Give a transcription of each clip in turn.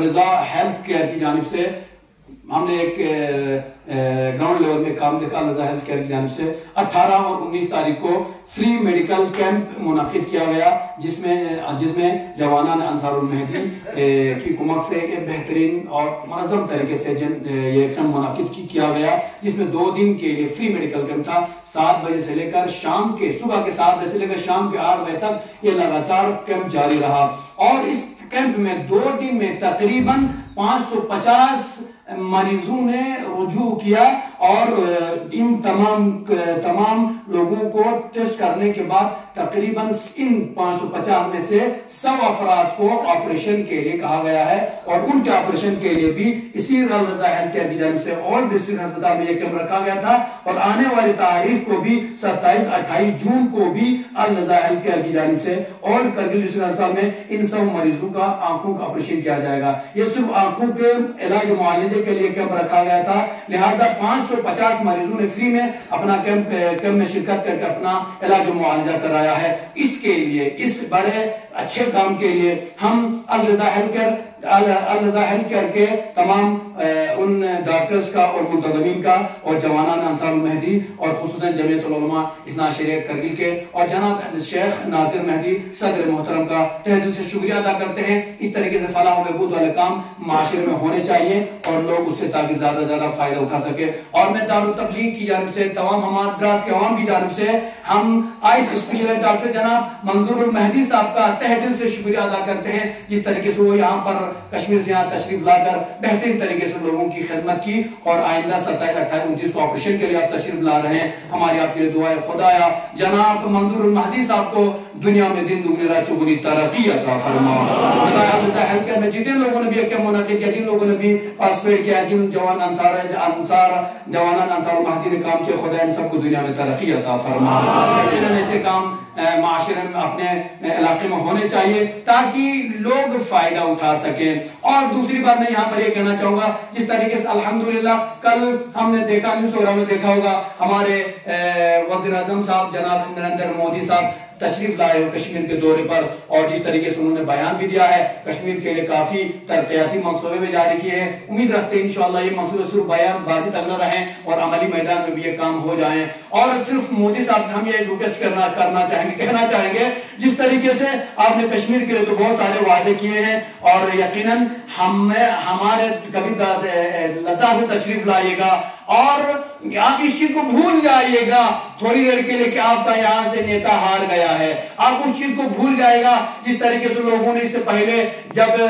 رضا health care کی جانب سے ہم نے ایک گراؤنڈ لیول میں کام دیکھا رضا ہیلتھ کیئر کی جانب سے 18 اور 19 تاریخ کو فری میڈیکل کیمپ منعقد کیا گیا جس میں جوانان انصار المہدی کی کمک سے ایک بہترین اور منظم طریقے سے یہ کیمپ منعقد کیا گیا جس میں 2 دن کے لیے فری میڈیکل کیمپ تھا 7 بجے سے لے کر صبح کے 7 بجے سے لے کر شام کے 8 بجے تک یہ لگاتار کیمپ جاری رہا اور اس کیمپ میں 2 دن میں تقریباً 550 مریضوں نے رجوع کیا اور ان تمام لوگوں کو ٹیسٹ کرنے کے بعد تقریباً ان 550 میں سے 100 افراد کو آپریشن کے لیے کہا گیا ہے اور ان کے آپریشن کے لیے بھی اسی رضا ہیلتھ کیئر کی جانب سے اور ڈسٹرکٹ ہسپتال میں یہ کیمپ رکھا گیا تھا اور آنے والی تاریخ کو بھی 27-28 جون کو بھی رضا ہیلتھ کیئر کی جانب سے اور کرگل ڈسٹرکٹ ہسپتال میں ان 100 مریضوں کا آنکھوں کا آپریشن کیا جائے گا. یہ صرف آنکھوں کے علاج و معالجے کے لیے کیمپ رکھا گیا تھا لہٰذا 550 مریضوں نے فری میں اپنا کیمپ میں شرکت کر کے اپنا علاج و معالجہ کرایا ہے. اس کے لیے اس بڑے اچھے کام کے لیے ہم الرضا ہیلتھ کیئر کے تمام ان ڈاکٹرز کا اور منتظمین کا اور جوانان انصار المہدی اور خصوصاً جمعیت العلماء اثنا عشریہ کرگل کے اور جناب شیخ ناصر مہدی صدر محترم کا تہ دل سے شکریہ ادا کرتے ہیں. اس طریقے سے فلاح و بہبود والے کام معاشرے میں ہونے چاہیے اور لوگ اس سے تاکہ زیادہ سے زیادہ فائدہ اٹھا سکے. اور میں دارالتبلیغ کی جانب سے تمام ہمارے دراز کے عوام کی جانب سے ہم آئس اسپیشلسٹ ڈاکٹر جناب منظور المہدی صاحب کا تہ دل سے شکریہ ادا کرتے ہیں جس طریقے سے وہ یہاں پر کشمیر سے یہاں تشریف لا کر بہترین طریقے سے لوگوں کی خدمت کی اور آئندہ 27, 28, 29 کو آپریشن کے لیے آپ تشریف لا رہے ہیں. ہماری آپ کے لیے دعا ہے خدایا جناب منظور المہدی صاحب کو دنیا میں دن دگنی رات چگنی ترقی عطا فرما. خدایا رضا ہیلتھ کیئر میں جتنے لوگوں نے بھی یہ کیمپ منعقد کیا جن لوگوں نے بھی پارٹیسپیٹ کیا جن جوانان انصار المہدی نے کام کیا خدا ان سب کو دنیا میں ترقی عطا فرما. لیکن ایسے کام معاشرے میں اپنے علاقے میں ہونے چاہیے تاکہ لوگ فائدہ اٹھا سکیں. اور دوسری بات میں یہاں پر یہ کہنا چاہوں گا جس طریقے سے الحمدللہ کل ہم نے دیکھا نیوز وغیرہ میں دیکھا ہوگا ہمارے وزیر اعظم صاحب جناب نریندر مودی صاحب تشریف لائے ہو کشمیر کے دورے پر اور جس طریقے سے انہوں نے بیان بھی دیا ہے کشمیر کے لیے کافی ترقیاتی منصوبے بھی جاری کیے ہیں. امید رکھتے ہیں انشاءاللہ یہ منصوبے صرف بیان بازی تک نہ رہیں اور عملی میدان میں بھی یہ کام ہو جائیں. اور صرف مودی صاحب سے ہم یہ ریکویسٹ کہنا چاہیں گے جس طریقے سے آپ نے کشمیر کے لیے تو بہت سارے وعدے کیے ہیں اور یقیناً ہمارے کبھی لداخ میں تشریف لائیے گا اور آپ اس چیز کو بھول جائیے گا تھوڑی دیر کے لیے کہ آپ کا یہاں سے نیتا ہار گیا ہے. آپ اس چیز کو بھول جائے گا جس طریقے سے لوگوں نے اس سے پہلے جب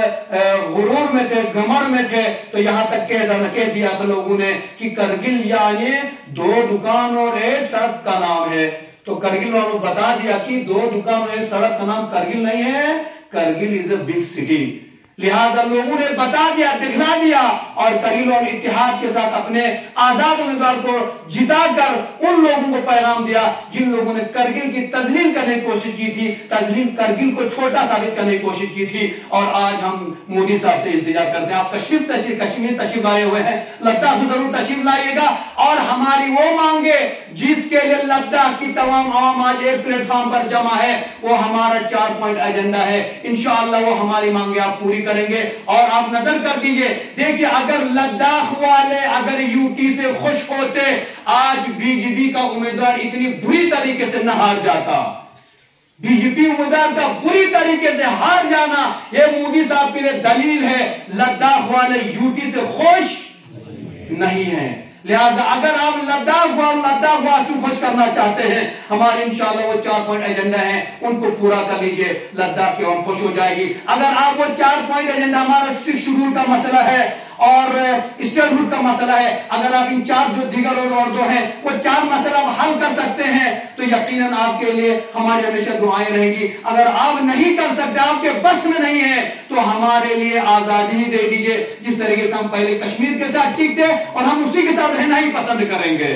غرور میں تھے گھمنڈ میں تھے تو یہاں تک کہہ دیا تھا لوگوں نے کہ کرگل یعنی 2 دکان اور 1 سڑک کا نام ہے. تو کرگل والوں بتا دیا کہ 2 دکان اور 1 سڑک کا نام کرگل نہیں ہے کرگل از اے بگ سٹی. لہٰذا لوگوں نے بتا دیا دکھلا دیا اور کرگل اور اتحاد کے ساتھ اپنے آزاد امیدوار کو جتا کر ان لوگوں کو پیغام دیا جن لوگوں نے کرگل کی تذلیل کرنے کی کوشش کی تھی کرگل کو چھوٹا ثابت کرنے کی کوشش کی تھی. اور آج ہم مودی صاحب سے التجا کرتے ہیں آپ کشمیر تشریف لائے ہوئے ہیں لداخ بھی ضرور تشریف لائیے گا اور ہماری وہ مانگے جس کے لیے لداخ کی تمام عوام آج ایک پلیٹ فارم پر جمع ہے وہ ہمارا 4 پوائنٹ ایجنڈا ہے. انشاءاللہ وہ ہماری مانگے آپ پوری کریں گے. اور آپ نظر کر دیجئے دیکھیں اگر لداخ والے اگر یوٹی سے خوش ہوتے آج بی جے پی کا امیدوار اتنی بری طریقے سے نہ ہار جاتا. بی جے پی امیدوار کا بری طریقے سے ہار جانا یہ مودی صاحب کے لیے دلیل ہے لداخ والے یوٹی سے خوش نہیں ہیں. لہٰذا اگر آپ لداخ واسو خوش کرنا چاہتے ہیں ہمارے انشاءاللہ وہ 4 پوائنٹ ایجنڈا ہیں ان کو پورا کر لیجئے لداخ کی عوام خوش ہو جائے گی. اگر آپ وہ 4 پوائنٹ ایجنڈا ہمارا 6 شیڈول کا مسئلہ ہے اور اسٹیٹ ہوڈ کا مسئلہ ہے اگر آپ ان 4 جو دیگر اور 2 ہیں وہ 4 مسئلہ آپ حل کر سکتے ہیں تو یقیناً آپ کے لیے ہماری ہمیشہ دعائیں رہیں گی. اگر آپ نہیں کر سکتے آپ کے بس میں نہیں ہے تو ہمارے لیے آزادی ہی دے دیجئے جس طریقے سے ہم پہلے کشمیر کے ساتھ ٹھیک تھے اور ہم اسی کے ساتھ رہنا ہی پسند کریں گے.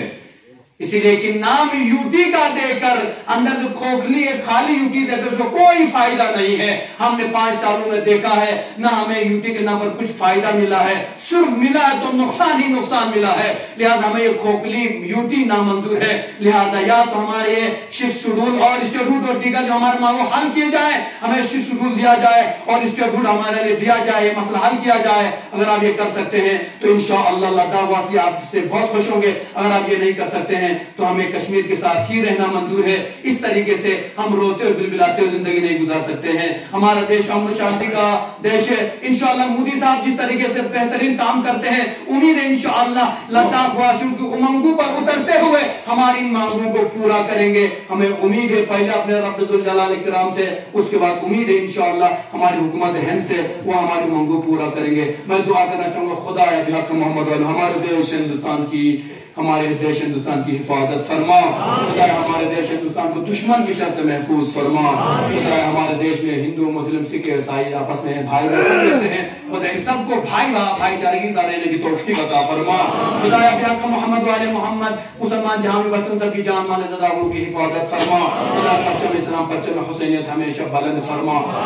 اسی لیے کہ نام یوٹی کا دے کر اندر جو کھوکھلی ہے خالی یوٹی دے کر اس کو کوئی فائدہ نہیں ہے. ہم نے 5 سالوں میں دیکھا ہے نہ ہمیں یوٹی کے نام پر کچھ فائدہ ملا ہے, صرف ملا ہے تو نقصان ہی نقصان ملا ہے. لہذا ہمیں یہ کھوکھلی یوٹی نامنظور ہے. لہذا یا تو ہمارے شکس شیڈول اور اسٹیٹوٹ اور دیگر جو ہمارے مانگو حل کیے جائیں, ہمیں شکس شیڈول دیا جائے اور اسٹیٹوٹ ہمارے لیے دیا جائے, یہ مسئلہ حل کیا جائے. اگر آپ یہ کر سکتے ہیں تو انشاءاللہ اللہ تعالیٰ واسی آپ سے بہت خوش ہوں گے. اگر آپ یہ نہیں کر سکتے ہیں تو ہمیں کشمیر کے ساتھ ہی رہنا منظور ہے. اس طریقے سے ہم روتے ہوئے بلبلاتے ہوئے زندگی نہیں گزار سکتے ہیں. ہمارا دیش امن و شانتی کا دیش ہے. انشاءاللہ مودی صاحب جس طریقے سے بہترین کام کرتے ہیں, امید ہے انشاءاللہ لداخ واسیوں کی امنگوں پر اترتے ہوئے ہماری مانگوں کو پورا کریں گے. ہمیں امید ہے پہلے اپنے رب ذوالجلال کرام سے, اس کے بعد امید ہے انشاءاللہ ہماری حکومت ہند سے وہ ہماری مانگوں پورا کریں گے. میں دعا کرنا چاہوں گا خدا بحق محمد علیہ ہمارے دیش ہندوستان کی حفاظت فرما. خدا ہمارے دیش ہندوستان کو دشمن کی شر سے محفوظ فرما. خدا ہمارے دیش میں ہندو مسلم سکھ عیسائی آپس میں بھائی رہتے ہیں. خدا ان سب کو بھائی چارگی کے ساتھ رہنے کی توفیق عطا فرما. خدا بحق محمد علیہ محمد مسلمان جہاں بھی بستے ان سب کی جان مال زدہ کی حفاظت فرما. خدا پرچم اسلام پرچم حسینیت ہمیشہ بلند فرما.